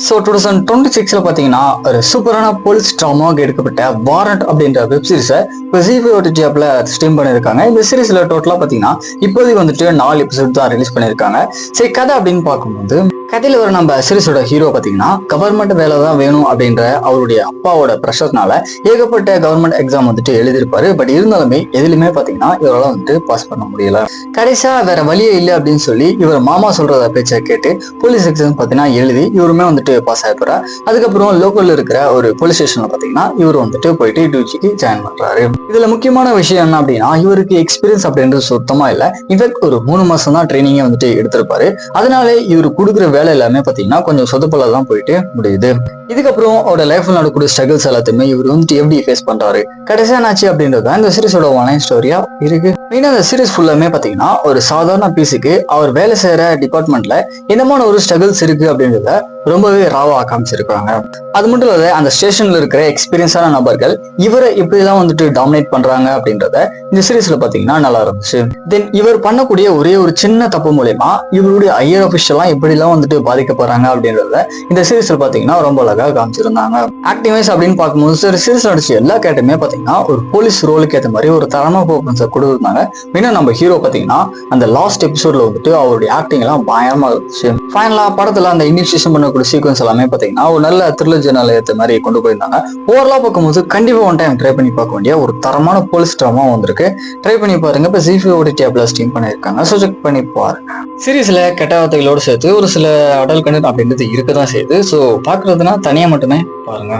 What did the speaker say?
So 2026 பார்த்தீங்கன்னா ஒரு சூப்பரான போலீஸ் ட்ராமாவுக்கு எடுக்கப்பட்ட வாரண்ட் அப்படின்ற வெப் சீரிஸை இப்போ ஜிபி ஓடிடி ஆப்ல ஸ்ட்ரீம் பண்ணியிருக்காங்க. இந்த சீரிஸ்ல டோட்டலாக பார்த்தீங்கன்னா இப்போதைக்கு வந்துட்டு 4 எபிசோட் தான் ரிலீஸ் பண்ணியிருக்காங்க. சரி, கதை அப்படின்னு பார்க்கும்போது கதையில ஒரு நம்ம சீரிஸோட ஹீரோ பார்த்தீங்கன்னா கவர்மெண்ட் வேலை தான் வேணும் அப்படின்ற அவருடைய அப்பாவோட ப்ரெஷர்னால ஏகப்பட்ட கவர்மெண்ட் எக்ஸாம் வந்துட்டு எழுதியிருப்பாரு. பட் இருந்தாலுமே எதுலையுமே பார்த்தீங்கன்னா இவரால் வந்துட்டு பாஸ் பண்ண முடியல. கடைசியா வேற வழியே இல்லை அப்படின்னு சொல்லி இவர் மாமா சொல்றத பேச்சை கேட்டு போலீஸ் எக்ஸாம் பார்த்தீங்கன்னா எழுதி இவருமே வந்துட்டு பாஸ் ஆகிடுறாரு. அதுக்கப்புறம் லோக்கல்ல இருக்கிற ஒரு போலீஸ் ஸ்டேஷன்ல பார்த்தீங்கன்னா இவர் வந்துட்டு போயிட்டு டியூட்டிக்கு ஜாயின் பண்றாரு. இதுல முக்கியமான விஷயம் என்ன அப்படின்னா இவருக்கு எக்ஸ்பீரியன்ஸ் அப்படின்றது சுத்தமா இல்லை. இன்ஃபேக்ட் ஒரு 3 மாசம் தான் ட்ரைனிங்கே வந்துட்டு எடுத்திருப்பாரு. அதனால இவர் கொடுக்குற வேலை எல்லாமே பார்த்தீங்கன்னா கொஞ்சம் சொதப்பல தான் போயிட்டு முடியுது. இதுக்கப்புறம் அவரோட லைஃப்ல நடக்கூடிய ஸ்ட்ரகிள்ஸ் எல்லாத்தையுமே இவர் வந்துட்டு எப்படி ஃபேஸ் பண்றாரு, கடைசியா என்னாச்சு அப்படின்றது தான் இந்த சீரிஸோட ஒன்லைன் ஸ்டோரியா இருக்கு. மெயினா இந்த சீரிஸ் ஃபுல்லாமே பாத்தீங்கன்னா ஒரு சாதாரண பீஸுக்கு அவர் வேலை செய்யற டிபார்ட்மெண்ட்ல என்னமான ஒரு ஸ்ட்ரகிள்ஸ் இருக்கு அப்படின்றத ரொம்பவே ராவா காமிச்சிருக்காங்க. அது மட்டும் இல்லாத அந்த ஸ்டேஷன்ல இருக்கிற எக்ஸ்பீரியன்ஸான நபர்கள் இவரை எப்படிலாம் வந்துட்டு டாமினேட் பண்றாங்க அப்படின்றத இந்த சீரிஸ்ல பாத்தீங்கன்னா நல்லா இருந்துச்சு. தென் இவர் பண்ணக்கூடிய ஒரே ஒரு சின்ன தப்பு மூலயமா இவருடைய ஹையர் ஆஃபீஷியல்லாம் எப்படிலாம் வந்துட்டு பாதிக்கப்படுறாங்க அப்படின்றத இந்த சீரிஸ்ல பாத்தீங்கன்னா ரொம்ப அழகா காமிச்சிருந்தாங்க. ஆக்டிங் வைஸ் அப்படின்னு பார்க்கும்போது சீரிஸ் நடிச்சு எல்லா கேட்டுமே பாத்தீங்கன்னா ஒரு போலீஸ் ரோலுக்கு ஏற்ற மாதிரி ஒரு தரமான பெர்ஃபார்மன்ஸை கொடுத்துருந்தாங்க. மெயினா நம்ம ஹீரோ பாத்தீங்கன்னா அந்த லாஸ்ட் எபிசோட்ல வந்துட்டு அவருடைய ஆக்டிங் எல்லாம் பயங்கரமா இருந்துச்சு. ஃபைனலா படத்துல அந்த இனிஷியேஷன் பண்ணக்கூடிய சீக்வன்ஸ் எல்லாமே பாத்தீங்கன்னா ஒரு நல்ல த்ரில்லர் ஜெர்னல் ஏற்ற மாதிரி கொண்டு போயிருந்தாங்க. ஓவரலா பார்க்கும்போது கண்டிப்பா ஒன் டைம் ட்ரை பண்ணி பார்க்க வேண்டிய ஒரு தரமான போலீஸ் ட்ராமா வந்திருக்கு. ட்ரை பண்ணி பாருங்க. இப்போ ஜிபி ஓடிடி ஆப்ல ஸ்ட்ரீம் பண்ணியிருக்காங்க. ஸோ செக் பண்ணி பாருங்க. சீரிஸ்ல கெட்ட வார்த்தைகளோடு சேர்த்து ஒரு சில அடல் கண்டென்ட் அப்படின்றது இருக்கதான் செய்யுது. ஸோ பாக்குறதுனா தனியா மட்டுமே பாருங்க.